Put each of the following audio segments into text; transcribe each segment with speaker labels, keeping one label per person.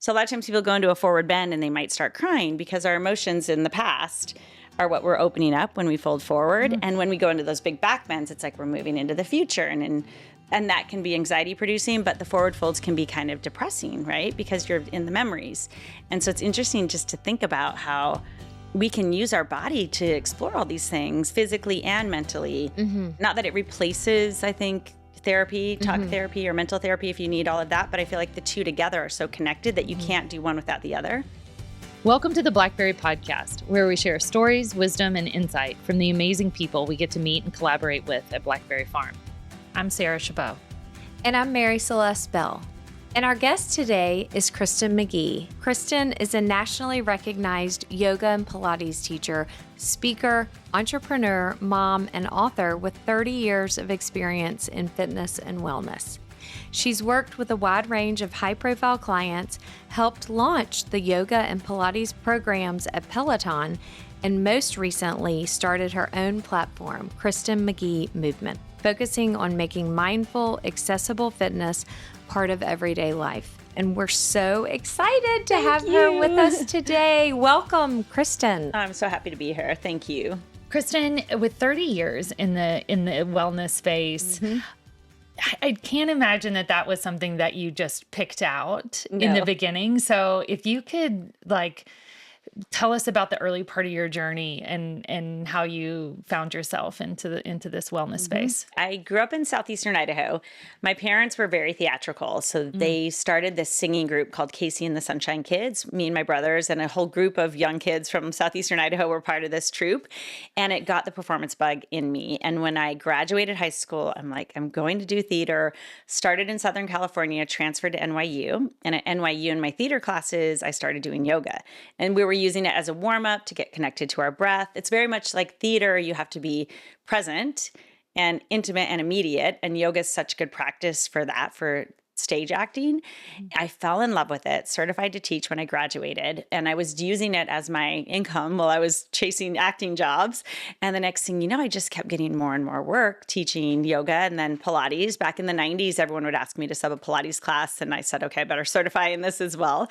Speaker 1: So a lot of times people go into a forward bend and they might start crying because our emotions in the past are what we're opening up when we fold forward. And when we go into those big back bends, it's like we're moving into the future. And that can be anxiety producing, but the forward folds can be kind of depressing, right? Because you're in the memories. And so it's interesting just to think about how we can use our body to explore all these things physically and mentally. Not that it replaces, I think, therapy, talk therapy or mental therapy if you need all of that, but I feel like the two together are so connected that you can't do one without the other.
Speaker 2: Welcome to the Blackberry Podcast, where we share stories, wisdom, and insight from the amazing people we get to meet and collaborate with at Blackberry Farm. I'm Sarah Chabot.
Speaker 3: And I'm Celeste Beall. And our guest today is Kristin McGee. Kristin is a nationally recognized yoga and Pilates teacher, speaker, entrepreneur, mom, and author with 30 years of experience in fitness and wellness. She's worked with a wide range of high-profile clients, helped launch the yoga and Pilates programs at Peloton, and most recently started her own platform, Kristin McGee Movement, focusing on making mindful, accessible fitness part of everyday life. And we're so excited to have her with us today. Welcome, Kristin.
Speaker 1: I'm so happy to be here. Thank you.
Speaker 2: Kristin, with 30 years in the wellness space, I can't imagine that was something that you just picked out in the beginning. So if you could tell us about the early part of your journey and how you found yourself into this wellness space.
Speaker 1: I grew up in southeastern Idaho. My parents were very theatrical, so they started this singing group called Casey and the Sunshine Kids. Me and my brothers and a whole group of young kids from southeastern Idaho were part of this troupe, and it got the performance bug in me. And when I graduated high school, I'm like, I'm going to do theater. Started in Southern California, transferred to NYU, and at NYU in my theater classes, I started doing yoga. And we were using it as a warm-up to get connected to our breath. It's very much like theater. You have to be present and intimate and immediate. And yoga is such good practice for that, for stage acting. I fell in love with it, certified to teach when I graduated. And I was using it as my income while I was chasing acting jobs. And the next thing you know, I just kept getting more and more work teaching yoga and then Pilates. Back in the 90s, everyone would ask me to sub a Pilates class. And I said, okay, I better certify in this as well.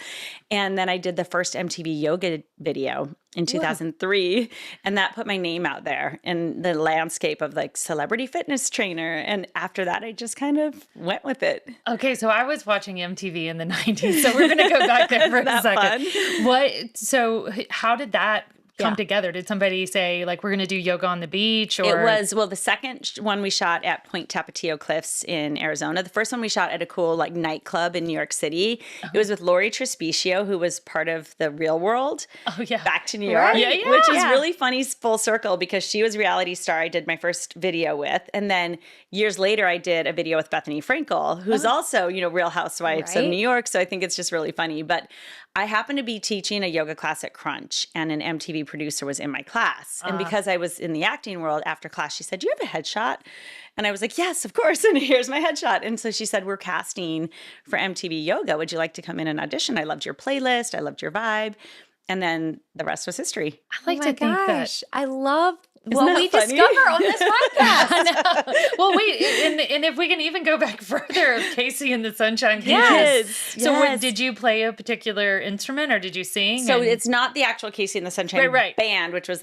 Speaker 1: And then I did the first MTV yoga video in 2003. And that put my name out there in the landscape of celebrity fitness trainer. And after that, I just kind of went with it.
Speaker 2: Okay, so I was watching MTV in the 90s, so we're going to go back there for a second. So how did that come together? Did somebody say, we're going to do yoga on the beach? Or
Speaker 1: It was, the second one we shot at Point Tapatio Cliffs in Arizona. The first one we shot at a cool nightclub in New York City. It was with Lori Trespicio, who was part of The Real World. Oh, yeah. Back to New York.
Speaker 2: Right. Yeah.
Speaker 1: Which is really funny, full circle, because she was a reality star I did my first video with. And then years later, I did a video with Bethany Frankel, who's also, Real Housewives of New York. So I think it's just really funny. But I happened to be teaching a yoga class at Crunch, and an MTV producer was in my class. And because I was in the acting world, after class, she said, "Do you have a headshot?" And I was like, "Yes, of course." And here's my headshot. And so she said, "We're casting for MTV Yoga. Would you like to come in and audition? I loved your playlist. I loved your vibe." And then the rest was history.
Speaker 3: I like to think that. I love what we discover on this podcast.
Speaker 2: Well, wait, and if we can even go back further, Casey and the Sunshine Kids. So did you play a particular instrument or did you sing?
Speaker 1: So it's not the actual Casey and the Sunshine band, which was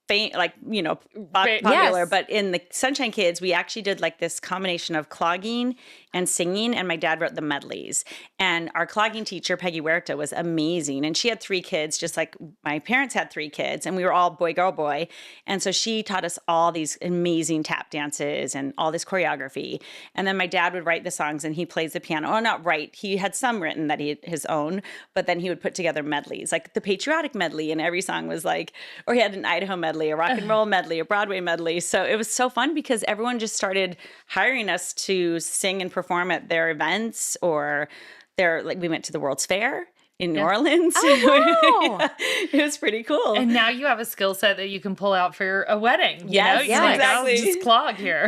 Speaker 1: popular. But in the Sunshine Kids, we actually did this combination of clogging and singing, and my dad wrote the medleys. And our clogging teacher, Peggy Huerta, was amazing. And she had 3 kids, just like my parents had 3 kids, and we were all boy, girl, boy. And so she taught us all these amazing tap dances and all this choreography. And then my dad would write the songs, and he plays the piano. Oh, not write. He had some written that he had his own, but then he would put together medleys, like the patriotic medley, and every song was or he had an Idaho medley, a rock and roll medley, a Broadway medley. So it was so fun because everyone just started hiring us to sing and perform at their events, or we went to the World's Fair in New Orleans.
Speaker 3: Oh, wow.
Speaker 1: It was pretty cool.
Speaker 2: And now you have a skill set that you can pull out for a wedding.
Speaker 1: Yes,
Speaker 2: exactly. I'll just clog here.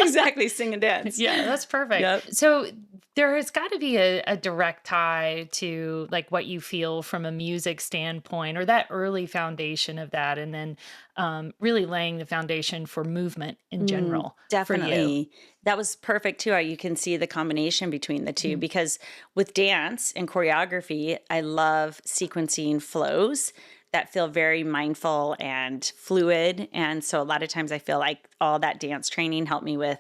Speaker 1: Exactly. Sing and dance.
Speaker 2: Yeah, that's perfect.
Speaker 1: Yep.
Speaker 2: So There has got to be a direct tie to like what you feel from a music standpoint or that early foundation of that. And then really laying the foundation for movement in general for you.
Speaker 1: Definitely. That was perfect too. You can see the combination between the two because with dance and choreography, I love sequencing flows that feel very mindful and fluid. And so a lot of times I feel like all that dance training helped me with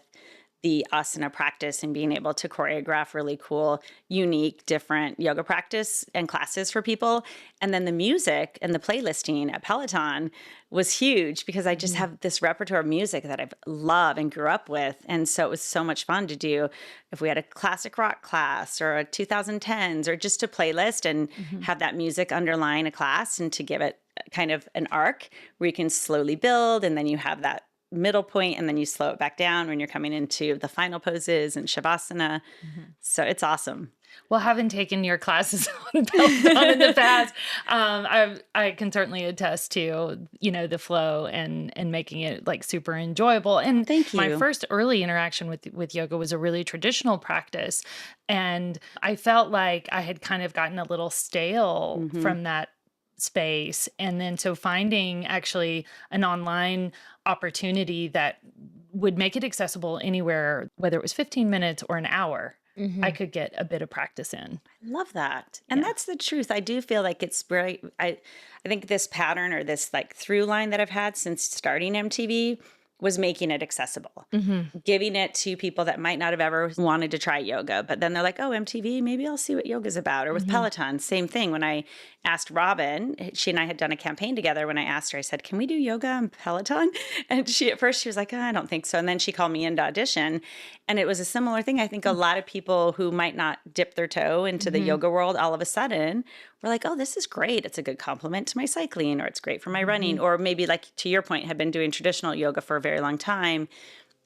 Speaker 1: the asana practice and being able to choreograph really cool, unique, different yoga practice and classes for people. And then the music and the playlisting at Peloton was huge because I just have this repertoire of music that I've loved and grew up with. And so it was so much fun to do if we had a classic rock class or a 2010s or just a playlist and have that music underline a class and to give it kind of an arc where you can slowly build and then you have that middle point and then you slow it back down when you're coming into the final poses and shavasana. So it's awesome.
Speaker 2: Well, having taken your classes on Peloton in the past, I can certainly attest to, the flow and making it like super enjoyable. And
Speaker 1: Thank you.
Speaker 2: My first early interaction with yoga was a really traditional practice. And I felt like I had kind of gotten a little stale from that space. And then so finding actually an online opportunity that would make it accessible anywhere, whether it was 15 minutes or an hour, I could get a bit of practice in.
Speaker 1: I love that. And that's the truth. I do feel like it's very, I think this pattern or this like through line that I've had since starting MTV was making it accessible, giving it to people that might not have ever wanted to try yoga. But then they're like, oh, MTV, maybe I'll see what yoga's about. Or with Peloton, same thing. When I asked Robin, she and I had done a campaign together. When I asked her, I said, can we do yoga on Peloton? And at first she was like, oh, I don't think so. And then she called me in to audition. And it was a similar thing. I think a lot of people who might not dip their toe into the yoga world all of a sudden were like, oh, this is great. It's a good complement to my cycling, or it's great for my running. Or maybe like to your point, had been doing traditional yoga for a very long time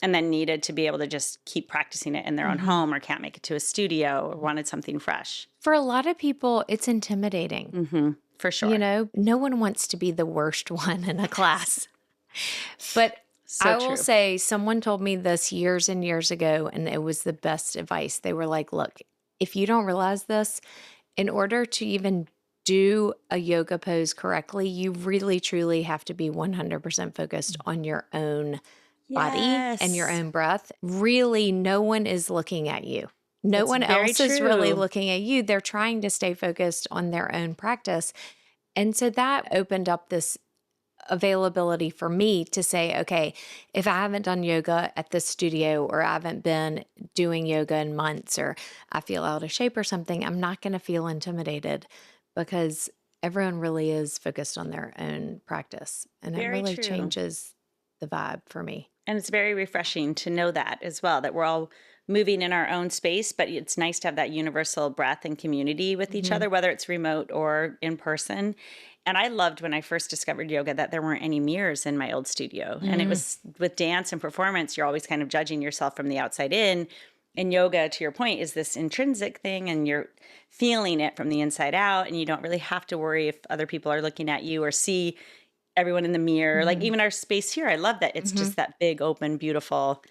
Speaker 1: and then needed to be able to just keep practicing it in their own home or can't make it to a studio or wanted something fresh.
Speaker 3: For a lot of people, it's intimidating.
Speaker 1: For sure.
Speaker 3: No one wants to be the worst one in a class. But I will say someone told me this years and years ago, and it was the best advice. They were like, look, if you don't realize this, in order to even do a yoga pose correctly, you really, truly have to be 100% focused on your own body and your own breath. Really, no one is looking at you. No one else is really looking at you. They're trying to stay focused on their own practice. And so that opened up this availability for me to say, okay, if I haven't done yoga at this studio or I haven't been doing yoga in months or I feel out of shape or something, I'm not going to feel intimidated because everyone really is focused on their own practice. And it really changes the vibe for me.
Speaker 1: And it's very refreshing to know that as well, that we're all moving in our own space, but it's nice to have that universal breath and community with each other, whether it's remote or in person. And I loved when I first discovered yoga that there weren't any mirrors in my old studio. And it was with dance and performance, you're always kind of judging yourself from the outside in. And yoga, to your point, is this intrinsic thing and you're feeling it from the inside out. And you don't really have to worry if other people are looking at you or see everyone in the mirror. Like even our space here, I love that. It's just that big, open, beautiful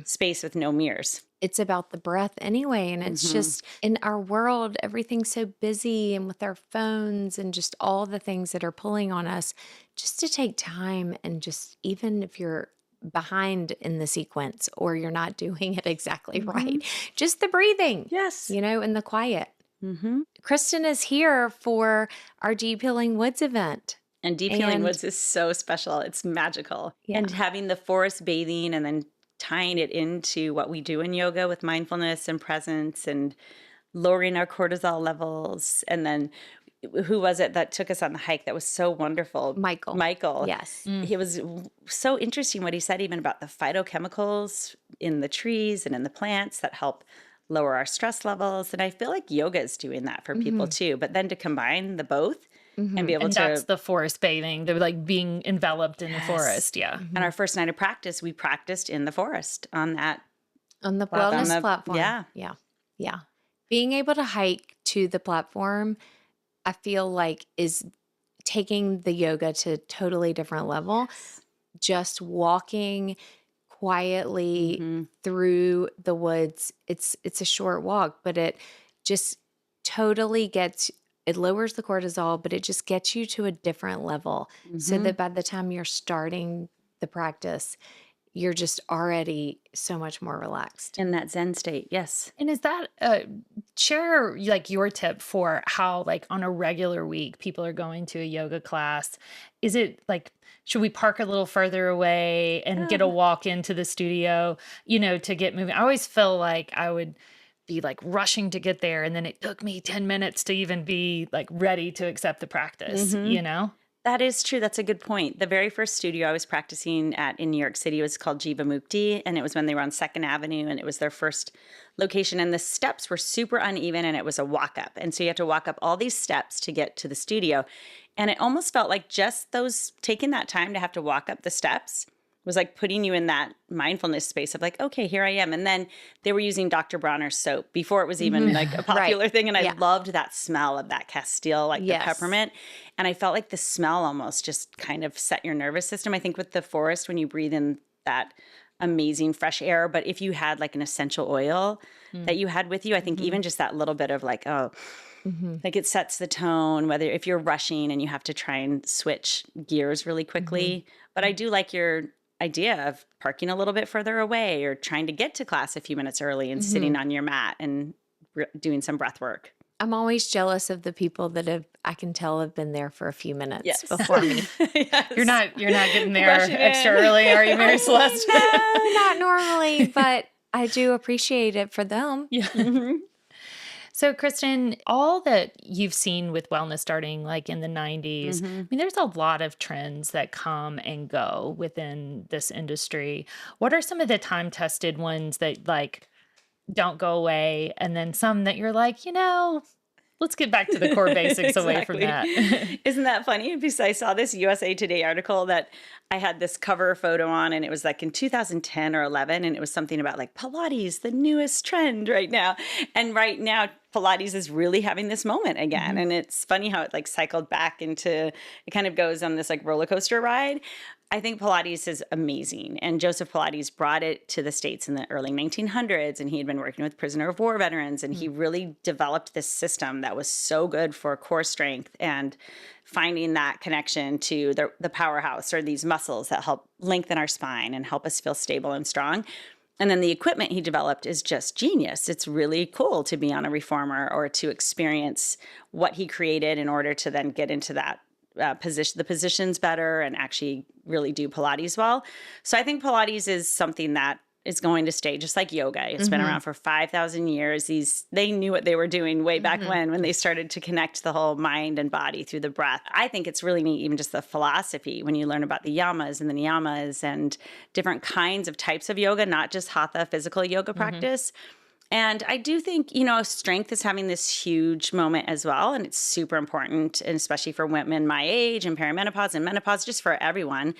Speaker 1: space with no mirrors.
Speaker 3: It's about the breath anyway. And it's just in our world, everything's so busy and with our phones and just all the things that are pulling on us, just to take time and just, even if you're behind in the sequence or you're not doing it exactly right, just the breathing.
Speaker 1: Yes.
Speaker 3: And the quiet. Kristin is here for our Deep Healing Woods event.
Speaker 1: And Deep Healing Woods is so special. It's magical.
Speaker 3: Yeah.
Speaker 1: And having the forest bathing and then tying it into what we do in yoga with mindfulness and presence and lowering our cortisol levels. And then who was it that took us on the hike that was so wonderful? Michael.
Speaker 3: Yes.
Speaker 1: He was so interesting what he said even about the phytochemicals in the trees and in the plants that help lower our stress levels. And I feel like yoga is doing that for people too. But then to combine the both and be able to...
Speaker 2: that's the forest bathing. They're like being enveloped in the forest. Yeah.
Speaker 1: And our first night of practice, we practiced in the forest on the
Speaker 3: wellness platform.
Speaker 1: Yeah.
Speaker 3: Yeah. Being able to hike to the platform, I feel like is taking the yoga to a totally different level. Just walking quietly through the woods. It's a short walk, but it just totally it lowers the cortisol, but it just gets you to a different level so that by the time you're starting the practice, you're just already so much more relaxed.
Speaker 1: In that Zen state, yes.
Speaker 2: And is that share like your tip for how like on a regular week people are going to a yoga class? Is it like, should we park a little further away and get a walk into the studio, to get moving? I always feel like I would be like rushing to get there, and then it took me 10 minutes to even be like ready to accept the practice,
Speaker 1: That is true. That's a good point. The very first studio I was practicing at in New York City was called Jivamukti, and it was when they were on 2nd Avenue, and it was their first location, and the steps were super uneven, and it was a walk up. And so you had to walk up all these steps to get to the studio. And it almost felt like just taking that time to have to walk up the steps was like putting you in that mindfulness space of like, okay, here I am. And then they were using Dr. Bronner's soap before it was even like a popular thing. And I loved that smell of that Castile, like the peppermint. And I felt like the smell almost just kind of set your nervous system. I think with the forest, when you breathe in that amazing fresh air, but if you had like an essential oil that you had with you, I think even just that little bit of like, like it sets the tone, whether if you're rushing and you have to try and switch gears really quickly. But I do like your idea of parking a little bit further away or trying to get to class a few minutes early and sitting on your mat and doing some breath work.
Speaker 3: I'm always jealous of the people that I can tell have been there for a few minutes before me.
Speaker 2: You're not getting there extra early, are you, Mary Celeste?
Speaker 3: No, not normally, but I do appreciate it for them.
Speaker 2: Yeah. So, Kristin, all that you've seen with wellness starting like in the 90s, I mean, there's a lot of trends that come and go within this industry. What are some of the time-tested ones that like don't go away, and then some that you're like, let's get back to the core basics away from that?
Speaker 1: Isn't that funny? Because I saw this USA Today article that I had this cover photo on, and it was like in 2010 or 11, and it was something about like Pilates, the newest trend right now. And right now, Pilates is really having this moment again. And it's funny how it like cycled back into, it kind of goes on this like roller coaster ride. I think Pilates is amazing. And Joseph Pilates brought it to the States in the early 1900s, and he had been working with prisoner of war veterans, and he really developed this system that was so good for core strength and finding that connection to the powerhouse or these muscles that help lengthen our spine and help us feel stable and strong. And then the equipment he developed is just genius. It's really cool to be on a reformer or to experience what he created in order to then get into that the positions better and actually really do Pilates well. So I think Pilates is something that is going to stay, just like yoga. It's been around for 5,000 years. They knew what they were doing way back when they started to connect the whole mind and body through the breath. I think it's really neat, even just the philosophy, when you learn about the yamas and the niyamas and different kinds of types of yoga, not just hatha physical yoga practice. And I do think, strength is having this huge moment as well. And it's super important, and especially for women my age and perimenopause and menopause, just for everyone.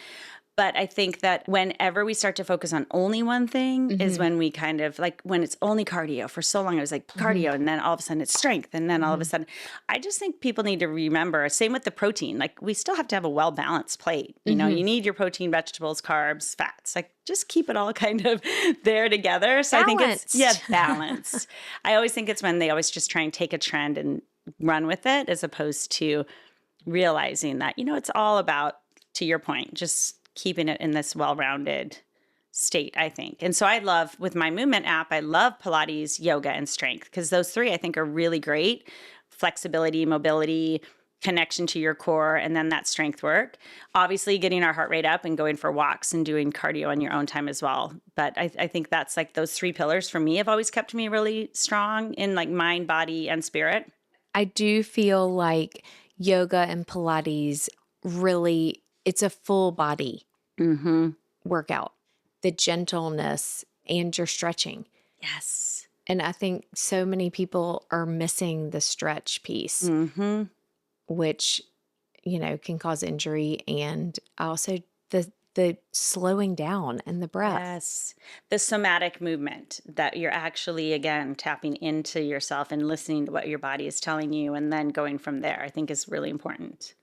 Speaker 1: But I think that whenever we start to focus on only one thing is when we kind of like, when it's only cardio. For so long it was like cardio, and then all of a sudden it's strength, and then all of a sudden, I just think people need to remember, same with the protein, like we still have to have a well-balanced plate. You need your protein, vegetables, carbs, fats, like just keep it all kind of there together. So
Speaker 3: Balanced.
Speaker 1: I think it's balanced. I always think it's when they always just try and take a trend and run with it, as opposed to realizing that, it's all about, to your point, just keeping it in this well-rounded state, I think. And so I love, with my movement app, I love Pilates, yoga, and strength, because those three I think are really great. Flexibility, mobility, connection to your core, and then that strength work. Obviously getting our heart rate up and going for walks and doing cardio on your own time as well. But I think that's like those three pillars for me have always kept me really strong in like mind, body, and spirit.
Speaker 3: I do feel like yoga and Pilates really, it's a full body workout, the gentleness and your stretching.
Speaker 1: Yes.
Speaker 3: And I think so many people are missing the stretch piece, which, can cause injury. And also the slowing down and the breath.
Speaker 1: Yes. The somatic movement that you're actually, again, tapping into yourself and listening to what your body is telling you, and then going from there, I think is really important.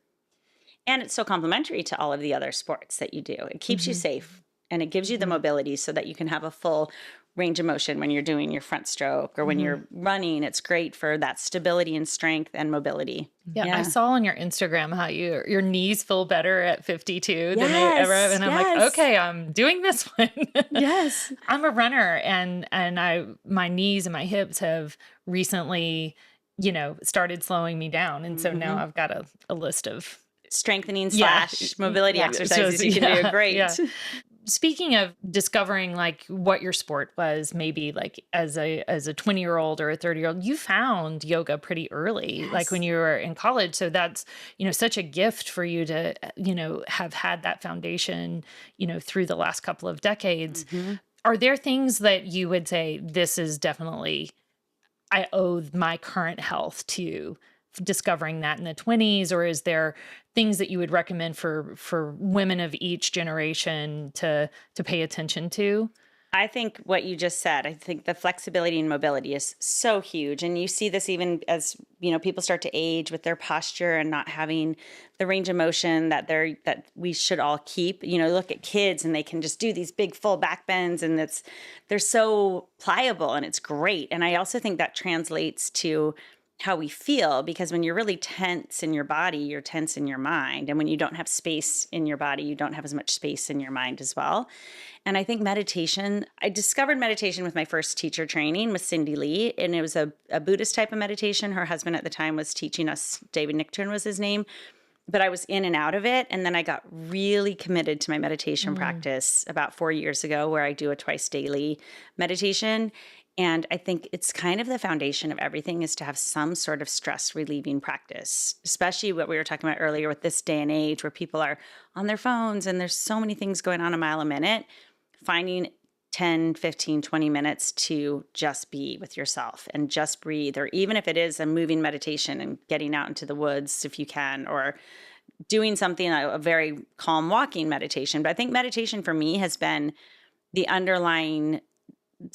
Speaker 1: And it's so complementary to all of the other sports that you do. It keeps you safe. And it gives you the mobility so that you can have a full range of motion when you're doing your front stroke or when you're running. It's great for that stability and strength and mobility.
Speaker 2: Yeah, I saw on your Instagram how your knees feel better at 52 than they ever have. And I'm like, okay, I'm doing this one.
Speaker 1: Yes.
Speaker 2: I'm a runner and my knees and my hips have recently, started slowing me down. And so now I've got a list of
Speaker 1: strengthening / mobility exercises you can do. Great.
Speaker 2: Yeah. Speaking of discovering like what your sport was, maybe like as a 20-year-old or a 30-year-old, you found yoga pretty early, like when you were in college. So that's, such a gift for you to, have had that foundation, through the last couple of decades. Are there things that you would say, this is definitely, I owe my current health to discovering that in the 20s, or is there things that you would recommend for women of each generation to pay attention to?
Speaker 1: I think what you just said, I think the flexibility and mobility is so huge. And you see this even as, people start to age with their posture and not having the range of motion that we should all keep. Look at kids and they can just do these big full back bends and they're so pliable and it's great. And I also think that translates to how we feel, because when you're really tense in your body, you're tense in your mind. And when you don't have space in your body, you don't have as much space in your mind as well. And I think meditation, I discovered meditation with my first teacher training with Cindy Lee, and it was a Buddhist type of meditation. Her husband at the time was teaching us, David Nichtern was his name, but I was in and out of it. And then I got really committed to my meditation practice about 4 years ago, where I do a twice daily meditation. And I think it's kind of the foundation of everything is to have some sort of stress relieving practice, especially what we were talking about earlier with this day and age where people are on their phones and there's so many things going on a mile a minute. Finding 10, 15, 20 minutes to just be with yourself and just breathe, or even if it is a moving meditation and getting out into the woods if you can, or doing something, a very calm walking meditation. But I think meditation for me has been the underlying,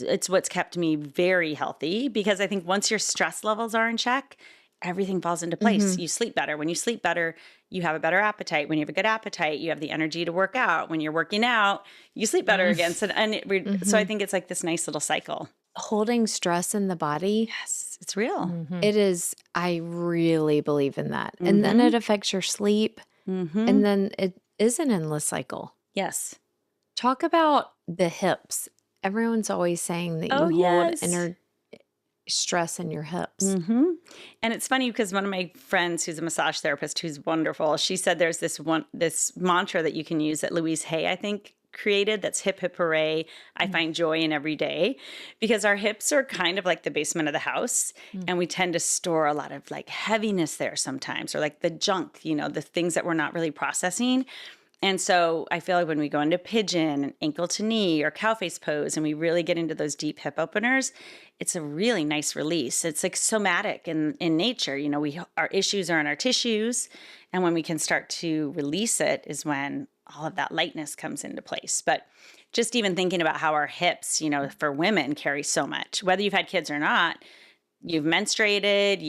Speaker 1: it's what's kept me very healthy, because I think once your stress levels are in check, everything falls into place. You sleep better. When you sleep better, you have a better appetite. When you have a good appetite, you have the energy to work out. When you're working out, you sleep better again. So, so I think it's like this nice little cycle.
Speaker 3: Holding stress in the body.
Speaker 1: Yes, it's real.
Speaker 3: It is. I really believe in that. And then it affects your sleep. And then it is an endless cycle.
Speaker 1: Yes.
Speaker 3: Talk about the hips. Everyone's always saying that you hold inner stress in your hips.
Speaker 1: And it's funny because one of my friends who's a massage therapist who's wonderful, she said there's this mantra that you can use that Louise Hay, I think, created, that's hip, hip, hooray. I find joy in every day, because our hips are kind of like the basement of the house. And we tend to store a lot of like heaviness there sometimes, or like the junk, the things that we're not really processing. And so I feel like when we go into pigeon, ankle to knee, or cow face pose, and we really get into those deep hip openers, it's a really nice release. It's like somatic in nature. Our issues are in our tissues. And when we can start to release it is when all of that lightness comes into place. But just even thinking about how our hips, for women carry so much, whether you've had kids or not, you've menstruated,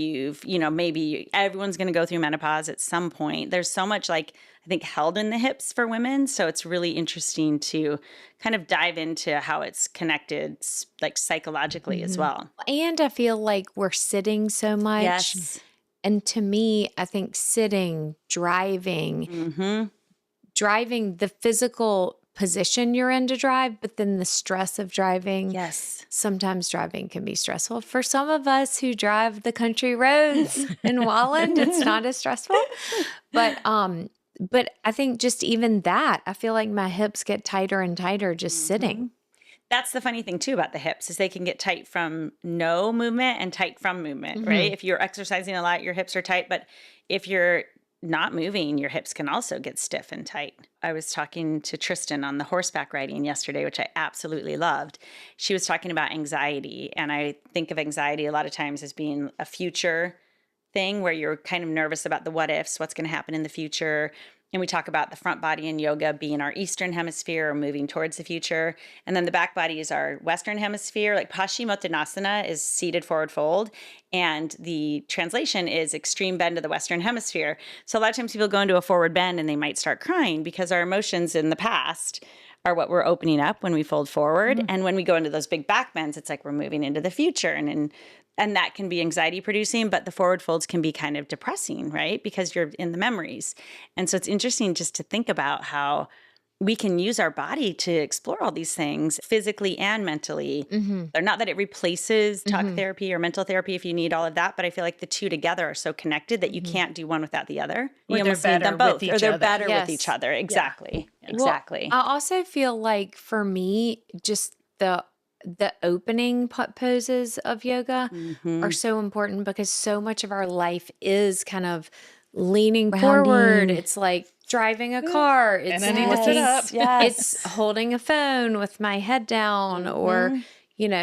Speaker 1: maybe everyone's going to go through menopause at some point. There's so much I think held in the hips for women. So it's really interesting to kind of dive into how it's connected psychologically as well.
Speaker 3: And I feel like we're sitting so much.
Speaker 1: Yes.
Speaker 3: And to me, I think sitting, driving, the physical position you're in to drive, but then the stress of driving.
Speaker 1: Yes.
Speaker 3: Sometimes driving can be stressful. For some of us who drive the country roads in Walland, it's not as stressful. But I think just even that, I feel like my hips get tighter and tighter just sitting.
Speaker 1: That's the funny thing too about the hips, is they can get tight from no movement and tight from movement, right? If you're exercising a lot, your hips are tight, but if you're not moving, your hips can also get stiff and tight. I was talking to Tristan on the horseback riding yesterday, which I absolutely loved. She was talking about anxiety, and I think of anxiety a lot of times as being a future thing where you're kind of nervous about the what ifs, what's going to happen in the future. And we talk about the front body in yoga being our Eastern hemisphere, or moving towards the future. And then the back body is our Western hemisphere. Like Paschimottanasana is seated forward fold. And the translation is extreme bend of the Western hemisphere. So a lot of times people go into a forward bend and they might start crying because our emotions in the past are what we're opening up when we fold forward. And when we go into those big back bends, it's like we're moving into the future. And that can be anxiety producing, but the forward folds can be kind of depressing, right? Because you're in the memories. And so it's interesting just to think about how we can use our body to explore all these things physically and mentally. They're not that it replaces talk therapy or mental therapy if you need all of that, but I feel like the two together are so connected that you can't do one without the other. You almost need them both, or they're better with each other. Exactly. Yeah. Exactly.
Speaker 3: Well, I also feel like for me, just the opening poses of yoga are so important because so much of our life is kind of leaning forward. It's like driving a car. It's
Speaker 2: and I need to sit up.
Speaker 3: It's holding a phone with my head down or,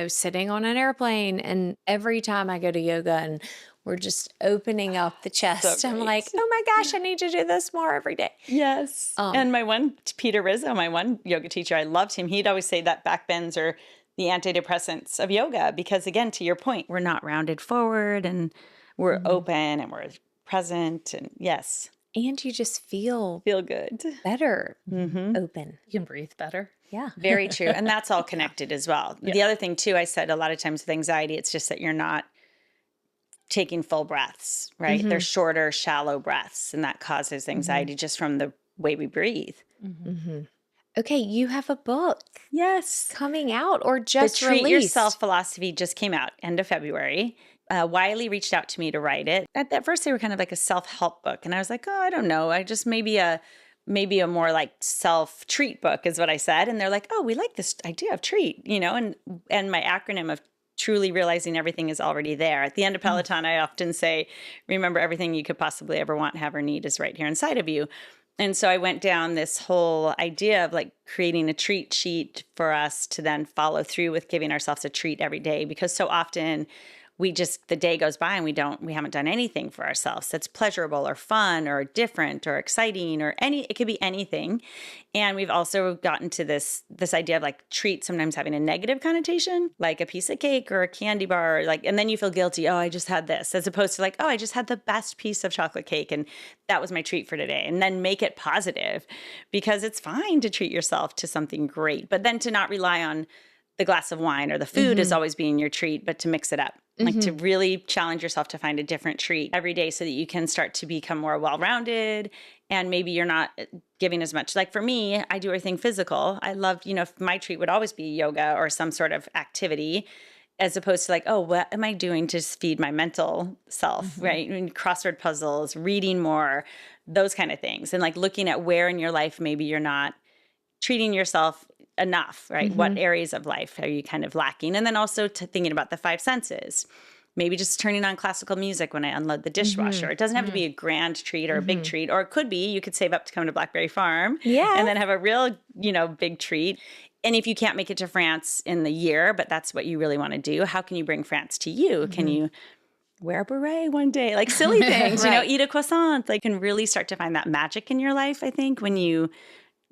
Speaker 3: sitting on an airplane. And every time I go to yoga and we're just opening up the chest, I'm like, oh my gosh, I need to do this more every day.
Speaker 1: Yes. And my one, Peter Rizzo, my one yoga teacher, I loved him. He'd always say that back bends are the antidepressants of yoga because, again, to your point, we're not rounded forward and we're open and we're present. And yes.
Speaker 3: And you just feel
Speaker 1: good,
Speaker 3: better, open.
Speaker 2: You can breathe better.
Speaker 3: Yeah.
Speaker 1: Very true. And that's all connected as well. Yeah. The other thing too, I said a lot of times with anxiety, it's just that you're not taking full breaths, right? They're shorter, shallow breaths. And that causes anxiety just from the way we breathe.
Speaker 3: Okay, you have a book.
Speaker 1: Yes.
Speaker 3: Coming out or just
Speaker 1: the Treat
Speaker 3: released.
Speaker 1: Yourself philosophy just came out end of February. Wiley reached out to me to write it. At first, they were kind of like a self-help book. And I was like, oh, I don't know. I just maybe a more like self-treat book is what I said. And they're like, oh, we like this idea of treat, and my acronym of truly realizing everything is already there. At the end of Peloton, I often say, remember everything you could possibly ever want, have, or need is right here inside of you. And so I went down this whole idea of like creating a treat sheet for us to then follow through with giving ourselves a treat every day, because so often the day goes by and we haven't done anything for ourselves that's pleasurable or fun or different or exciting or it could be anything. And we've also gotten to this idea of like treat sometimes having a negative connotation, like a piece of cake or a candy bar, and then you feel guilty. Oh, I just had this, as opposed to like, oh, I just had the best piece of chocolate cake and that was my treat for today. And then make it positive, because it's fine to treat yourself to something great, but then to not rely on the glass of wine or the food as always being your treat, but to mix it up. Like to really challenge yourself to find a different treat every day so that you can start to become more well-rounded, and maybe you're not giving as much. Like for me, I do everything physical. I love, my treat would always be yoga or some sort of activity, as opposed to like, oh, what am I doing to feed my mental self, right? I mean, crossword puzzles, reading more, those kind of things. And like looking at where in your life maybe you're not treating yourself enough, right? What areas of life are you kind of lacking? And then also thinking about the five senses. Maybe just turning on classical music when I unload the dishwasher. It doesn't have to be a grand treat or a big treat, or it could be, you could save up to come to Blackberry Farm and then have a real, big treat. And if you can't make it to France in the year, but that's what you really want to do, how can you bring France to you? Can you wear a beret one day? Like silly things, eat a croissant. Like, can really start to find that magic in your life, I think, when you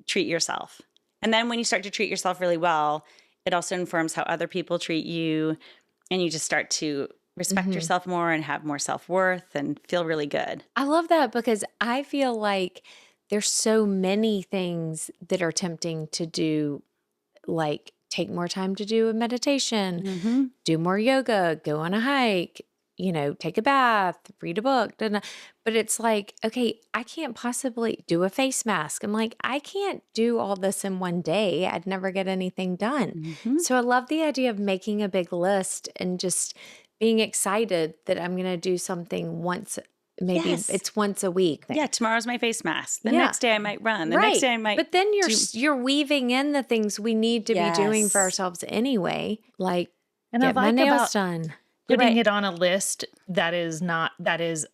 Speaker 1: treat yourself. And then when you start to treat yourself really well, it also informs how other people treat you. And you just start to respect yourself more and have more self-worth and feel really good.
Speaker 3: I love that, because I feel like there's so many things that are tempting to do, like take more time to do a meditation, do more yoga, go on a hike, take a bath, read a book. But it's like, okay, I can't possibly do a face mask. I'm like, I can't do all this in one day. I'd never get anything done. So I love the idea of making a big list and just being excited that I'm going to do something once. Maybe it's once a week.
Speaker 1: Yeah, tomorrow's my face mask. The next day I might run. The next day I might.
Speaker 3: But then you're weaving in the things we need to be doing for ourselves anyway, like get my nails done.
Speaker 2: Putting it on a list that is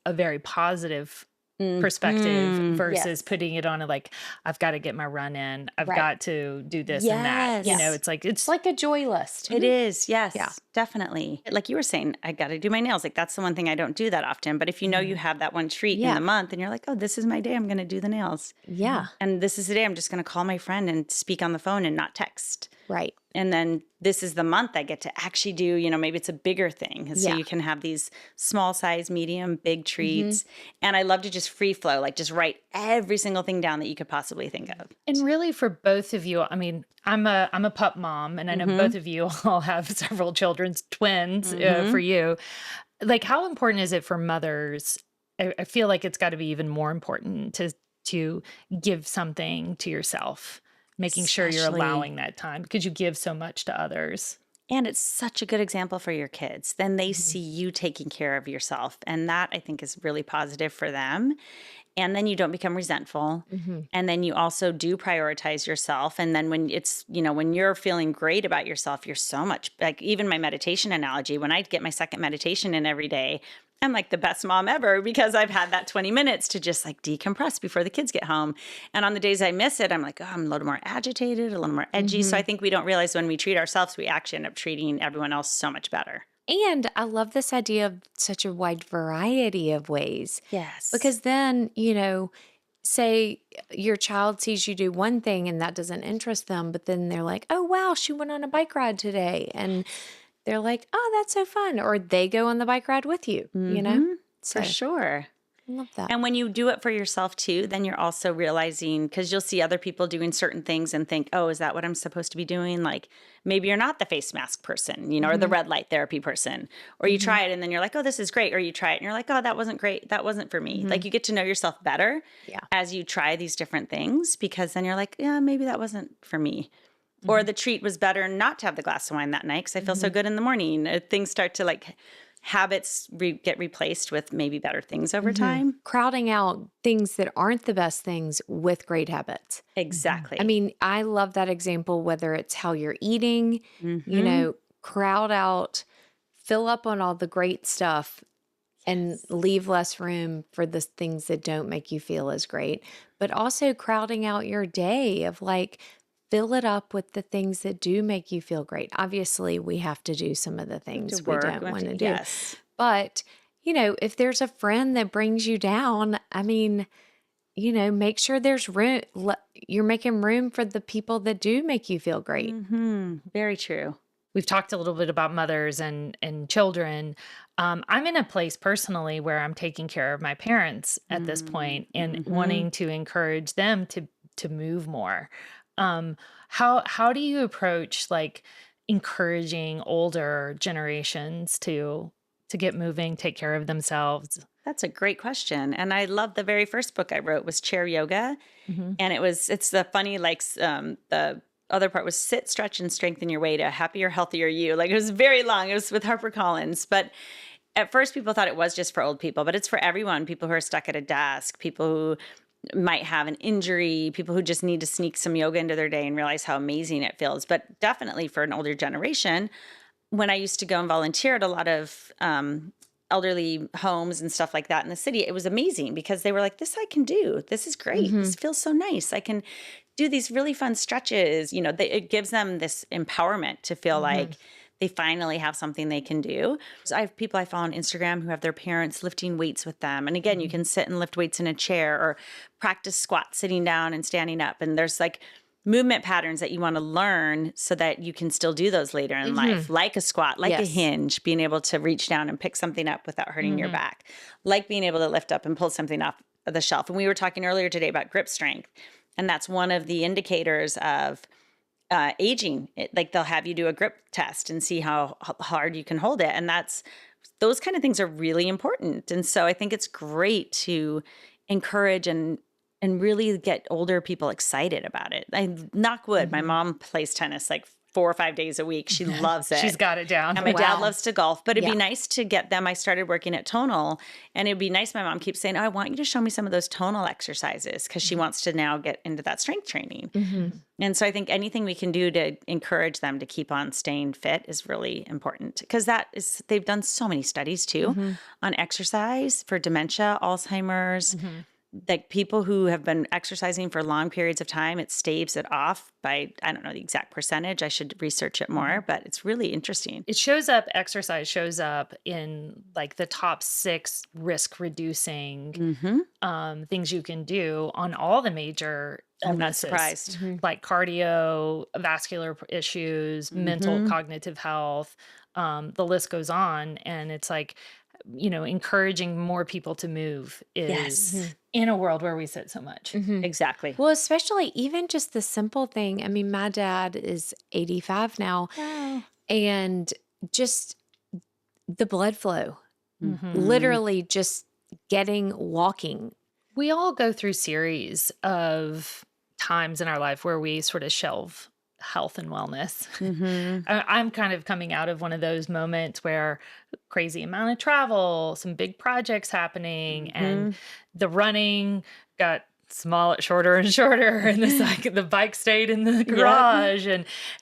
Speaker 2: a very positive perspective versus putting it on like, I've got to get my run in. I've got to do this and that. It's
Speaker 3: like a joy list.
Speaker 1: It is. Yes, definitely. Like you were saying, I got to do my nails. Like that's the one thing I don't do that often. But if you know you have that one treat in the month and you're like, oh, this is my day, I'm going to do the nails.
Speaker 3: Yeah.
Speaker 1: And this is the day I'm just going to call my friend and speak on the phone and not text.
Speaker 3: Right.
Speaker 1: And then this is the month I get to actually do, maybe it's a bigger thing. And so you can have these small size, medium, big treats. And I love to just free flow, like just write every single thing down that you could possibly think of.
Speaker 2: And really for both of you, I mean, I'm a pup mom, and I know both of you all have several children's twins for you. Like, how important is it for mothers? I feel like it's got to be even more important to give something to yourself, making sure you're allowing that time, because you give so much to others.
Speaker 1: And it's such a good example for your kids. Then they see you taking care of yourself. And that, I think, is really positive for them. And then you don't become resentful. And then you also do prioritize yourself. And then when it's, when you're feeling great about yourself, you're so much, like even my meditation analogy, when I get my second meditation in every day, I'm like the best mom ever, because I've had that 20 minutes to just like decompress before the kids get home. And on the days I miss it, I'm like, I'm a little more agitated, a little more edgy. So I think we don't realize when we treat ourselves, we actually end up treating everyone else so much better.
Speaker 3: And I love this idea of such a wide variety of ways.
Speaker 1: Yes.
Speaker 3: Because then, say your child sees you do one thing and that doesn't interest them, but then they're like, oh, wow, she went on a bike ride today. And they're like, oh, that's so fun. Or they go on the bike ride with you,
Speaker 1: For sure.
Speaker 3: I love that.
Speaker 1: And when you do it for yourself too, then you're also realizing, because you'll see other people doing certain things and think, oh, is that what I'm supposed to be doing? Like maybe you're not the face mask person, or the red light therapy person, or you try it and then you're like, oh, this is great. Or you try it and you're like, oh, that wasn't great. That wasn't for me. Like you get to know yourself better as you try these different things, because then you're like, yeah, maybe that wasn't for me. Or the treat was better not to have the glass of wine that night because I feel so good in the morning. Things start to habits get replaced with maybe better things over time.
Speaker 3: Crowding out things that aren't the best things with great habits.
Speaker 1: Exactly.
Speaker 3: I mean, I love that example, whether it's how you're eating, crowd out, fill up on all the great stuff and leave less room for the things that don't make you feel as great, but also crowding out your day of fill it up with the things that do make you feel great. Obviously, we have to do some of the things we don't want to do.
Speaker 1: Yes.
Speaker 3: But, if there's a friend that brings you down, I mean, make sure there's room. You're making room for the people that do make you feel great.
Speaker 1: Very true.
Speaker 2: We've talked a little bit about mothers and children. I'm in a place personally where I'm taking care of my parents at this point and wanting to encourage them to move more. How do you approach encouraging older generations to get moving, take care of themselves?
Speaker 1: That's a great question. And I love the very first book I wrote was Chair Yoga. And it's the funny, the other part was sit, stretch, and strengthen your way to a happier, healthier you. It was very long. It was with HarperCollins. But at first people thought it was just for old people, but it's for everyone. People who are stuck at a desk, people who might have an injury, people who just need to sneak some yoga into their day and realize how amazing it feels. But definitely for an older generation, when I used to go and volunteer at a lot of elderly homes and stuff like that in the city, it was amazing because they were like, this I can do. This is great. This feels so nice. I can do these really fun stretches. It gives them this empowerment to feel like they finally have something they can do. So I have people I follow on Instagram who have their parents lifting weights with them. And again, you can sit and lift weights in a chair or practice squats sitting down and standing up. And there's movement patterns that you want to learn so that you can still do those later in life, like a squat, like a hinge, being able to reach down and pick something up without hurting your back, like being able to lift up and pull something off the shelf. And we were talking earlier today about grip strength. And that's one of the indicators of aging. They'll have you do a grip test and see how hard you can hold it. And those kind of things are really important. And so I think it's great to encourage and really get older people excited about it. Knock wood, my mom plays tennis 4 or 5 days a week. She loves it.
Speaker 2: She's got it down.
Speaker 1: And my dad loves to golf, but it'd be nice to get them. I started working at Tonal, and it'd be nice. My mom keeps saying, oh, I want you to show me some of those Tonal exercises because she wants to now get into that strength training. And so I think anything we can do to encourage them to keep on staying fit is really important because they've done so many studies too on exercise for dementia, Alzheimer's, like people who have been exercising for long periods of time, it staves it off by, I don't know the exact percentage. I should research it more, but it's really interesting.
Speaker 2: It shows up, exercise shows up in like the top 6 risk reducing things you can do on all the major
Speaker 1: I'm not
Speaker 2: illnesses,
Speaker 1: surprised.
Speaker 2: like cardio, vascular issues, mental, cognitive health. The list goes on. And it's like, encouraging more people to move is in a world where we sit so much.
Speaker 1: Exactly.
Speaker 3: Well, especially even just the simple thing. I mean, my dad is 85 now, and just the blood flow, literally just walking.
Speaker 2: We all go through series of times in our life where we sort of shelve health and wellness. I'm kind of coming out of one of those moments where crazy amount of travel, some big projects happening, and the running got shorter and shorter, and the bike stayed in the garage,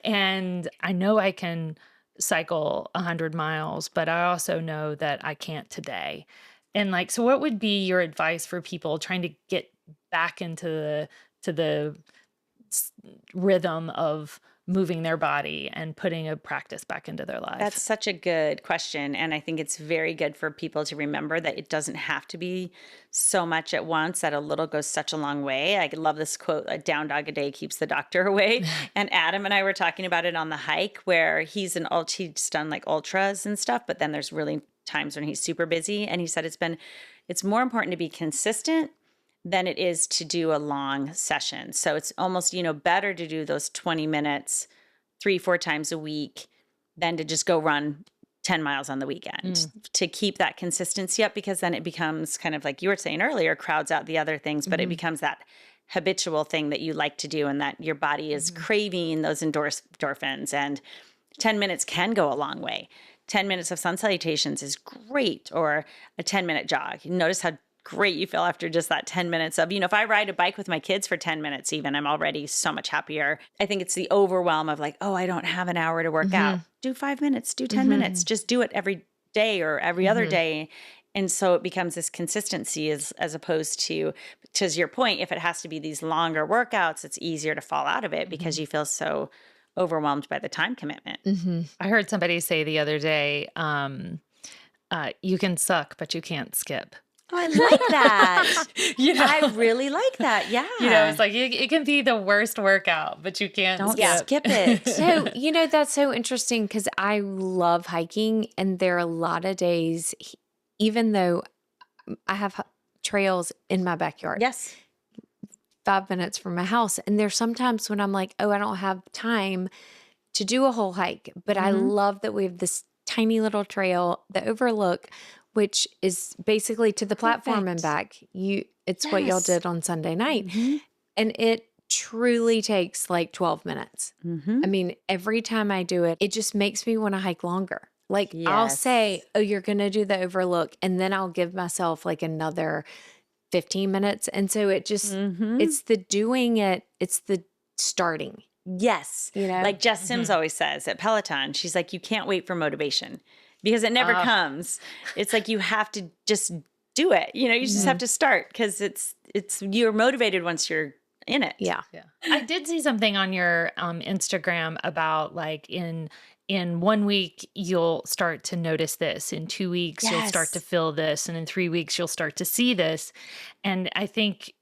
Speaker 2: and I know I can cycle 100 miles, but I also know that I can't today. And so what would be your advice for people trying to get back into the rhythm of moving their body and putting a practice back into their life?
Speaker 1: That's such a good question. And I think it's very good for people to remember that it doesn't have to be so much at once, that a little goes such a long way. I love this quote, "A down dog a day keeps the doctor away." And Adam and I were talking about it on the hike, where he's done like ultras and stuff, but then there's really times when he's super busy. And he said it's more important to be consistent than it is to do a long session. So it's almost, better to do those 20 minutes 3-4 times a week than to just go run 10 miles on the weekend, to keep that consistency up, because then it becomes kind of like you were saying earlier, crowds out the other things, but it becomes that habitual thing that you like to do and that your body is craving those endorphins. And 10 minutes can go a long way. 10 minutes of sun salutations is great, or a 10-minute jog. You notice how great you feel after just that 10 minutes of, if I ride a bike with my kids for 10 minutes, even, I'm already so much happier. I think it's the overwhelm of like, oh, I don't have an hour to work out. Do 5 minutes, do 10 minutes, just do it every day or every other day. And so it becomes this consistency as opposed to your point, if it has to be these longer workouts, it's easier to fall out of it because you feel so overwhelmed by the time commitment.
Speaker 2: I heard somebody say the other day, you can suck, but you can't skip.
Speaker 1: Oh, I like that. I really like that. Yeah.
Speaker 2: It's like it can be the worst workout, but you can't
Speaker 1: skip it.
Speaker 3: So, that's so interesting, because I love hiking, and there are a lot of days, even though I have trails in my backyard.
Speaker 1: Yes.
Speaker 3: 5 minutes from my house. And there's sometimes when I'm like, oh, I don't have time to do a whole hike, but I love that we have this tiny little trail, the overlook, which is basically to the platform and back. It's what y'all did on Sunday night. And it truly takes like 12 minutes. I mean, every time I do it, it just makes me want to hike longer. Like I'll say, oh, you're going to do the overlook. And then I'll give myself like another 15 minutes. And so it just, it's the doing it. It's the starting.
Speaker 1: Yes. Like Jess Sims always says at Peloton, she's like, you can't wait for motivation, because it never comes. It's like you have to just do it. You just have to start, because you're motivated once you're in it.
Speaker 3: Yeah.
Speaker 2: I did see something on your Instagram about like in 1 week, you'll start to notice this. In 2 weeks, you'll start to feel this. And in 3 weeks, you'll start to see this. And I think,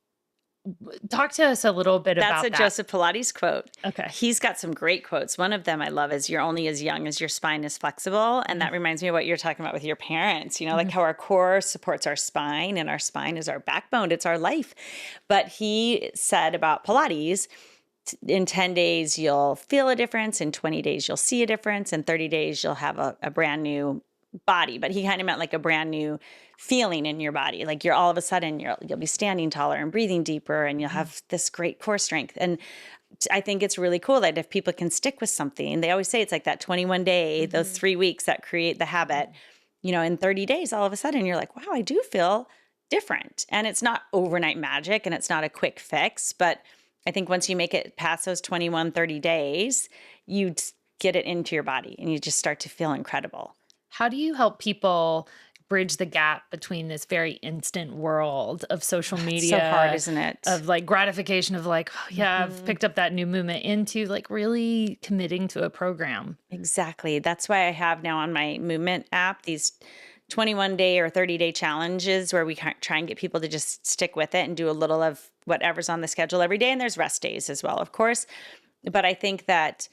Speaker 2: talk to us a little bit about that.
Speaker 1: That's a Joseph Pilates quote.
Speaker 2: Okay.
Speaker 1: He's got some great quotes. One of them I love is, "You're only as young as your spine is flexible." And that reminds me of what you're talking about with your parents, like how our core supports our spine, and our spine is our backbone. It's our life. But he said about Pilates, in 10 days, you'll feel a difference. In 20 days, you'll see a difference. In 30 days, you'll have a brand new body. But he kind of meant like a brand new feeling in your body. Like you're all of a sudden, you'll be standing taller and breathing deeper, and you'll have this great core strength. And I think it's really cool that if people can stick with something, they always say it's like that 21 day, those 3 weeks that create the habit, in 30 days, all of a sudden you're like, wow, I do feel different. And it's not overnight magic, and it's not a quick fix, but I think once you make it past those 21, 30 days, you get it into your body and you just start to feel incredible.
Speaker 2: How do you help people bridge the gap between this very instant world of social media.
Speaker 1: So hard, isn't it?
Speaker 2: Of like gratification of like, oh, yeah, I've picked up that new movement, into like really committing to a program.
Speaker 1: Exactly. That's why I have now on my movement app these 21-day or 30-day challenges where we try and get people to just stick with it and do a little of whatever's on the schedule every day. And there's rest days as well, of course. But I think that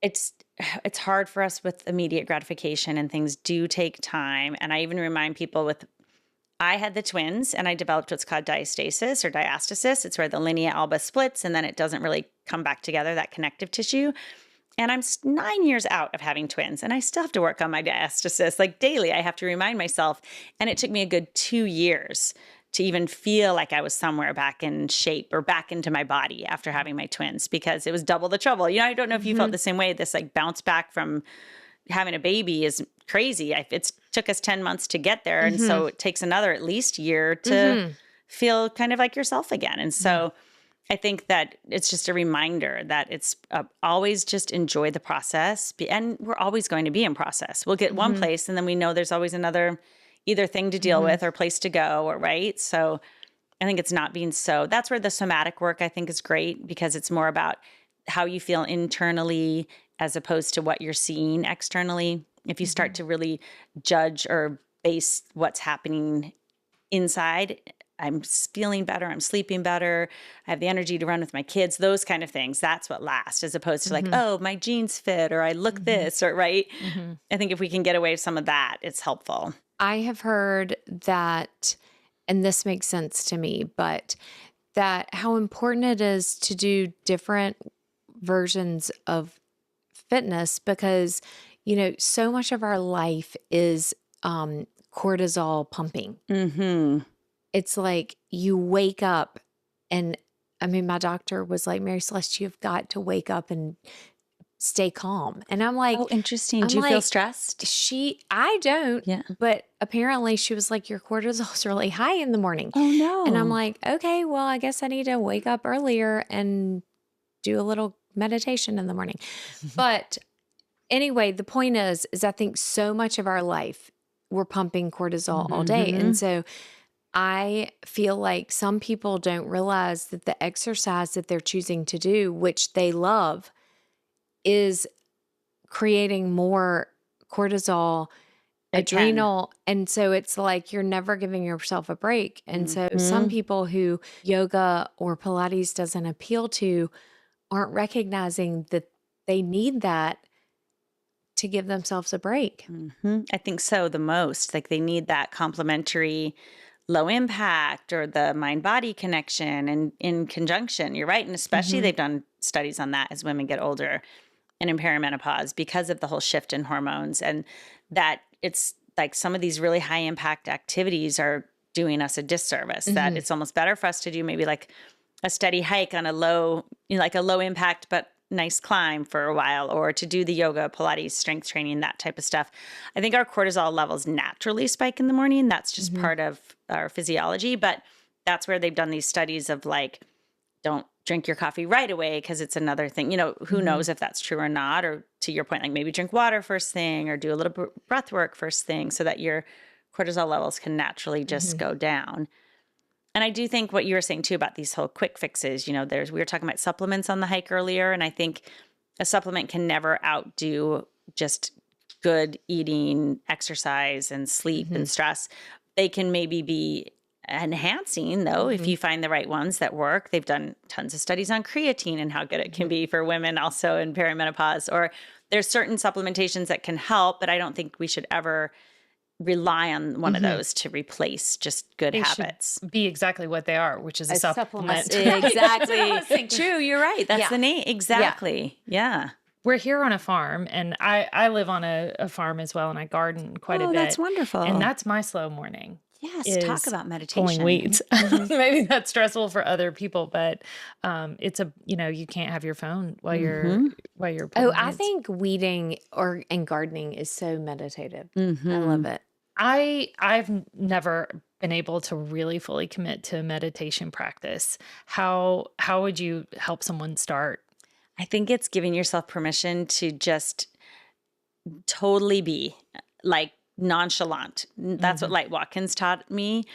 Speaker 1: it's hard for us with immediate gratification, and things do take time. And I even remind people I had the twins and I developed what's called diastasis or diastasis. It's where the linea alba splits and then it doesn't really come back together, that connective tissue. And I'm 9 years out of having twins and I still have to work on my diastasis. Like daily, I have to remind myself. And it took me a good 2 years to even feel like I was somewhere back in shape or back into my body after having my twins, because it was double the trouble. I don't know if you felt the same way. This like bounce back from having a baby is crazy. It took us 10 months to get there. And so it takes another at least year to feel kind of like yourself again. And so I think that it's just a reminder that it's always just enjoy the process. And we're always going to be in process. We'll get one place and then we know there's always another either thing to deal with or place to go, or right. So I think it's not being that's where the somatic work I think is great, because it's more about how you feel internally as opposed to what you're seeing externally. If you start to really judge or base what's happening inside, I'm feeling better, I'm sleeping better, I have the energy to run with my kids, those kind of things. That's what lasts, as opposed to like, oh, my jeans fit, or I look this, or right. I think if we can get away with some of that, it's helpful.
Speaker 3: I have heard that, and this makes sense to me, but that how important it is to do different versions of fitness, because, so much of our life is cortisol pumping. It's like you wake up and, my doctor was like, Mary Celeste, you've got to wake up and stay calm. And I'm like,
Speaker 1: oh, interesting. Do you feel stressed?
Speaker 3: I don't.
Speaker 1: Yeah.
Speaker 3: But apparently she was like, your cortisol's really high in the morning.
Speaker 1: Oh no.
Speaker 3: And I'm like, okay, well, I guess I need to wake up earlier and do a little meditation in the morning. But anyway, the point is I think so much of our life, we're pumping cortisol all day. And so I feel like some people don't realize that the exercise that they're choosing to do, which they love, is creating more cortisol, adrenal. And so it's like you're never giving yourself a break. And so some people who yoga or Pilates doesn't appeal to aren't recognizing that they need that to give themselves a break.
Speaker 1: I think so, the most. Like they need that complementary low impact or the mind-body connection, and in conjunction. You're right. And especially they've done studies on that as women get older and in perimenopause, because of the whole shift in hormones, and that it's like some of these really high impact activities are doing us a disservice, that it's almost better for us to do maybe like a steady hike on a low, like a low impact, but nice climb for a while, or to do the yoga, Pilates, strength training, that type of stuff. I think our cortisol levels naturally spike in the morning. That's just part of our physiology, but that's where they've done these studies of like, don't drink your coffee right away because it's another thing. Who knows if that's true or not, or to your point, like maybe drink water first thing or do a little breath work first thing so that your cortisol levels can naturally just go down. And I do think what you were saying too about these whole quick fixes, we were talking about supplements on the hike earlier, and I think a supplement can never outdo just good eating, exercise, and sleep and stress. They can maybe be enhancing though, if you find the right ones that work. They've done tons of studies on creatine and how good it can be for women also in perimenopause, or there's certain supplementations that can help, but I don't think we should ever rely on one of those to replace just good habits.
Speaker 2: Be exactly what they are, which is a supplement.
Speaker 3: Exactly.
Speaker 1: True. You're right. That's the name. Exactly. Yeah.
Speaker 2: We're here on a farm, and I live on a farm as well, and I garden quite a bit.
Speaker 1: Oh, that's wonderful.
Speaker 2: And that's my slow morning.
Speaker 1: Yes, talk about meditation.
Speaker 2: Pulling weeds. Maybe that's stressful for other people, but it's you can't have your phone while you're pulling
Speaker 3: I
Speaker 2: weeds.
Speaker 3: think weeding and gardening is so meditative. I love it.
Speaker 2: I've never been able to really fully commit to meditation practice. How would you help someone start?
Speaker 1: I think it's giving yourself permission to just totally be, like nonchalant. That's what Light Watkins taught me.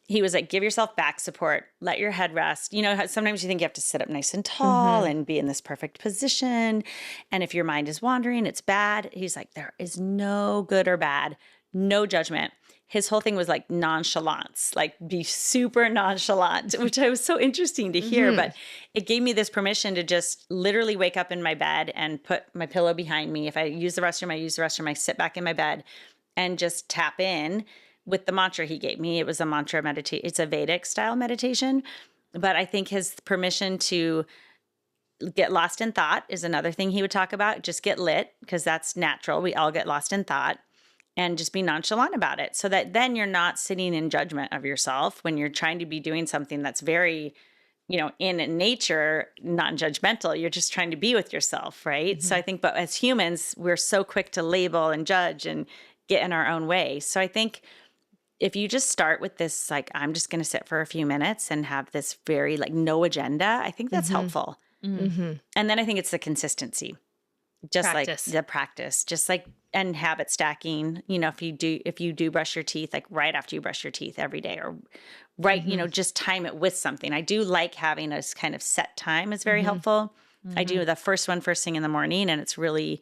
Speaker 1: He was like, give yourself back support, let your head rest. You know, how sometimes you think you have to sit up nice and tall and be in this perfect position. And if your mind is wandering, it's bad. He's like, there is no good or bad, no judgment. His whole thing was like nonchalance, like be super nonchalant, which I was so interesting to hear. But it gave me this permission to just literally wake up in my bed and put my pillow behind me. If I use the restroom, I use the restroom. I sit back in my bed and just tap in with the mantra he gave me. It was a mantra meditation. It's a Vedic style meditation. But I think his permission to get lost in thought is another thing he would talk about. Just get lit, because that's natural. We all get lost in thought. And just be nonchalant about it, so that then you're not sitting in judgment of yourself when you're trying to be doing something that's very, you know, in nature, non-judgmental. You're just trying to be with yourself, right? So I think, but as humans, we're so quick to label and judge and get in our own way. So I think if you just start with this, like, I'm just going to sit for a few minutes and have this very like no agenda, I think that's helpful. And then I think it's the consistency, just
Speaker 2: Practice.
Speaker 1: like the practice, just like, and habit stacking. You know, if you do brush your teeth, like right after you brush your teeth every day, or right, you know, just time it with something. I do like having a kind of set time is very helpful. I do the first one first thing in the morning, and it's really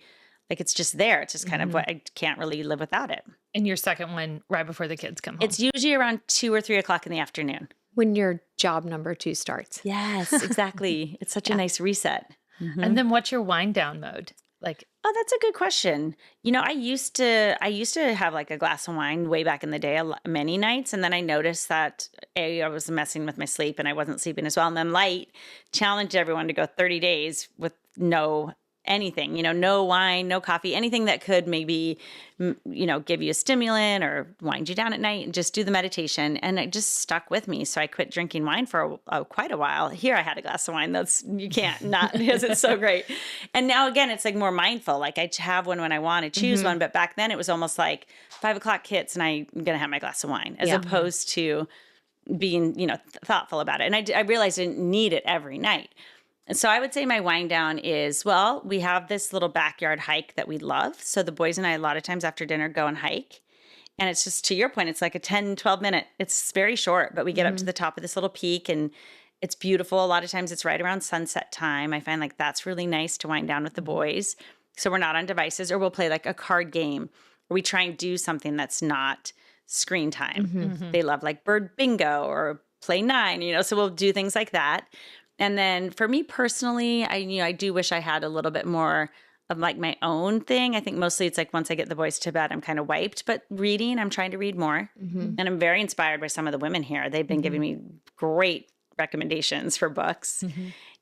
Speaker 1: like, it's just there. It's just kind of what I can't really live without it.
Speaker 2: And your second one right before the kids come home.
Speaker 1: It's usually around 2 or 3 o'clock in the afternoon.
Speaker 3: When your job number 2 starts.
Speaker 1: Yes, exactly. It's such a nice reset.
Speaker 2: And then what's your wind down mode? Like,
Speaker 1: oh, that's a good question. You know, I used to have like a glass of wine way back in the day, many nights. And then I noticed that I was messing with my sleep and I wasn't sleeping as well. And then Light challenged everyone to go 30 days with no anything, you know, no wine, no coffee, anything that could maybe, you know, give you a stimulant or wind you down at night, and just do the meditation. And it just stuck with me. So I quit drinking wine for quite a while. Here I had a glass of wine. You can't not, because it's so great. And now again, it's like more mindful. Like I have one when I want to choose one, but back then it was almost like 5 o'clock hits and I'm going to have my glass of wine, as opposed to being, you know, thoughtful about it. And I realized I didn't need it every night. And so I would say my wind down is, well, we have this little backyard hike that we love. So the boys and I, a lot of times after dinner, go and hike. And it's just, to your point, it's like a 10, 12 minute, it's very short, but we get up to the top of this little peak and it's beautiful. A lot of times it's right around sunset time. I find like that's really nice to wind down with the boys. So we're not on devices, or we'll play like a card game, or we try and do something that's not screen time. They love like bird bingo or play 9, you know, so we'll do things like that. And then for me personally, I do wish I had a little bit more of like my own thing. I think mostly it's like once I get the boys to bed, I'm kind of wiped. But reading, I'm trying to read more. And I'm very inspired by some of the women here. They've been giving me great recommendations for books.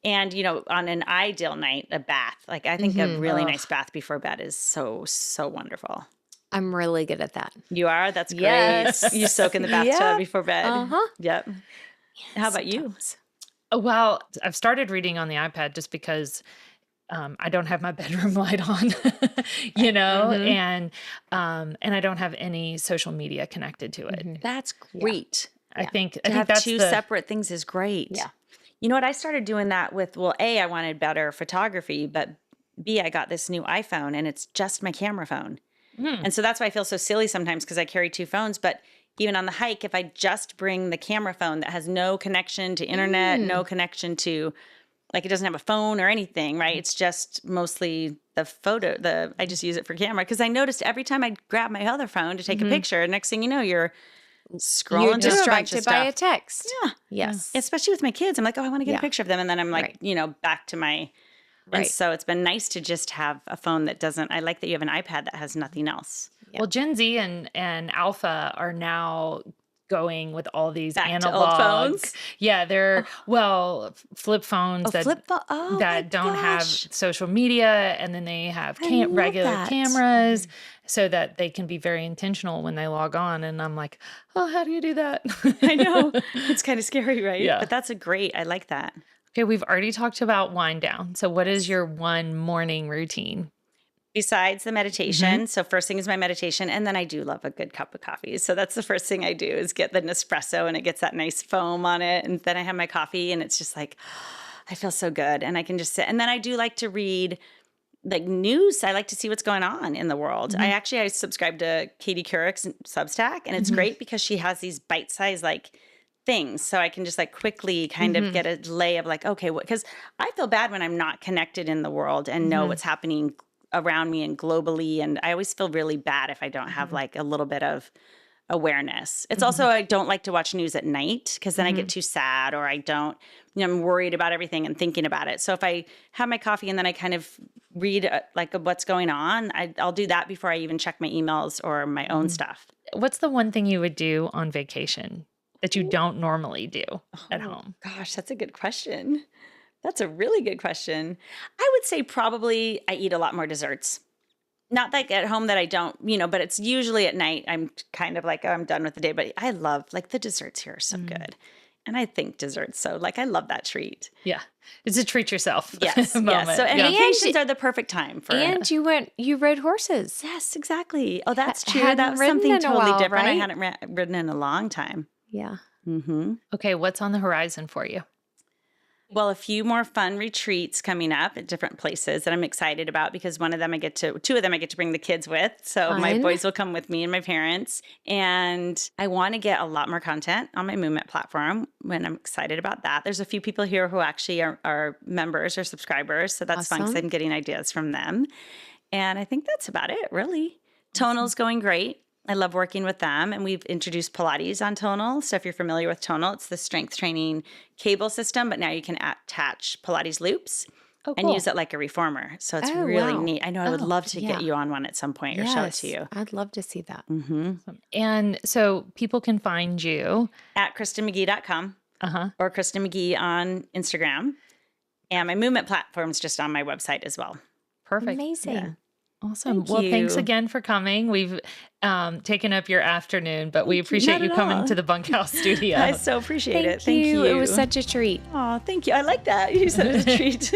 Speaker 1: And, you know, on an ideal night, a bath. Like I think a really nice bath before bed is so, so wonderful.
Speaker 3: I'm really good at that.
Speaker 1: You are? That's great.
Speaker 3: Yes.
Speaker 1: You soak in the bathtub before bed. Yep.
Speaker 3: Yes,
Speaker 1: How about you?
Speaker 2: well, I've started reading on the iPad just because I don't have my bedroom light on, you know, and I don't have any social media connected to it.
Speaker 1: That's great.
Speaker 2: I think
Speaker 1: To have
Speaker 2: that's
Speaker 1: two separate things is great.
Speaker 3: Yeah.
Speaker 1: You know what? I started doing that with, well, A, I wanted better photography, but B, I got this new iPhone and it's just my camera phone. And so that's why I feel so silly sometimes, because I carry 2 phones. But even on the hike, if I just bring the camera phone that has no connection to internet, no connection to, like, it doesn't have a phone or anything, right? It's just mostly the photo, I just use it for camera. Because I noticed every time I grab my other phone to take a picture, next thing you know, you're scrolling
Speaker 3: You're
Speaker 1: through a bunch of
Speaker 3: distracted by a
Speaker 1: stuff.
Speaker 3: text.
Speaker 1: Yeah.
Speaker 3: Yes.
Speaker 1: Especially with my kids. I'm like, oh, I want to get a
Speaker 3: Yeah.
Speaker 1: picture of them. And then I'm like,
Speaker 3: Right.
Speaker 1: you know, back to my, and
Speaker 3: Right.
Speaker 1: so it's been nice to just have a phone that doesn't, I like that you have an iPad that has nothing else.
Speaker 3: Yeah.
Speaker 2: Well, Gen Z and Alpha are now going with all these
Speaker 1: Back to
Speaker 2: analog
Speaker 1: old phones?
Speaker 2: Yeah, they're flip phones that
Speaker 1: flip phone. Oh, my
Speaker 2: that don't have
Speaker 1: gosh.
Speaker 2: social media, and then they have
Speaker 1: I love
Speaker 2: regular
Speaker 1: that.
Speaker 2: cameras so that they can be very intentional when they log on. And I'm like, oh, how do you do that?
Speaker 1: I know. It's kind of scary, right?
Speaker 2: Yeah.
Speaker 1: But that's a great, I like that.
Speaker 2: Okay, we've already talked about wind down. So what is your one morning routine?
Speaker 1: Besides the meditation, so first thing is my meditation, and then I do love a good cup of coffee. So that's the first thing I do is get the Nespresso, and it gets that nice foam on it, and then I have my coffee, and it's just like, I feel so good, and I can just sit. And then I do like to read like news. I like to see what's going on in the world. I subscribe to Katie Couric's Substack, and it's great because she has these bite-sized like things. So I can just like quickly kind of get a lay of like, okay, what, because I feel bad when I'm not connected in the world and know what's happening around me and globally. And I always feel really bad if I don't have like a little bit of awareness. It's also, I don't like to watch news at night because then I get too sad, or I don't, I'm worried about everything and thinking about it. So if I have my coffee and then I kind of read like what's going on, I'll do that before I even check my emails or my own stuff.
Speaker 2: What's the one thing you would do on vacation that you don't normally do at home?
Speaker 1: Gosh, that's a good question. That's a really good question. I would say probably I eat a lot more desserts. Not like at home that I don't, but it's usually at night. I'm kind of like, oh, I'm done with the day. But I love, like, the desserts here are so good. And I think desserts. So, like, I love that treat.
Speaker 2: Yeah. It's a treat yourself.
Speaker 1: Yes.
Speaker 2: moment.
Speaker 1: Yes. So, and vacations are the perfect time for
Speaker 3: And you rode horses.
Speaker 1: Yes, exactly. Oh, that's true.
Speaker 3: Hadn't
Speaker 1: That was
Speaker 3: ridden
Speaker 1: something
Speaker 3: in a
Speaker 1: totally
Speaker 3: while,
Speaker 1: different. I
Speaker 3: right?
Speaker 1: hadn't ridden in a long time.
Speaker 3: Yeah.
Speaker 2: Okay. What's on the horizon for you?
Speaker 1: Well, a few more fun retreats coming up at different places that I'm excited about, because two of them I get to bring the kids with. So my boys will come with me and my parents. And I want to get a lot more content on my movement platform, and I'm excited about that. There's a few people here who actually are members or subscribers. So that's fun because I'm getting ideas from them. And I think that's about it, really. Tonal's going great. I love working with them, and we've introduced Pilates on Tonal. So if you're familiar with Tonal, it's the strength training cable system, but now you can attach Pilates loops and use it like a reformer. So it's really neat. I know I would love to get you on one at some point or show it to you.
Speaker 3: I'd love to see that.
Speaker 2: And so people can find you
Speaker 1: at KristinMcGee.com or Kristin McGee on Instagram. And my movement platform's just on my website as well.
Speaker 2: Perfect.
Speaker 3: Amazing.
Speaker 1: Yeah.
Speaker 2: Awesome.
Speaker 1: Thank you.
Speaker 2: Thanks again for coming. We've taken up your afternoon, but we appreciate you coming to the Bunkhouse studio.
Speaker 1: I so appreciate it. Thank you.
Speaker 3: It was such a treat.
Speaker 1: Oh, thank you. I like that. You said it's a treat.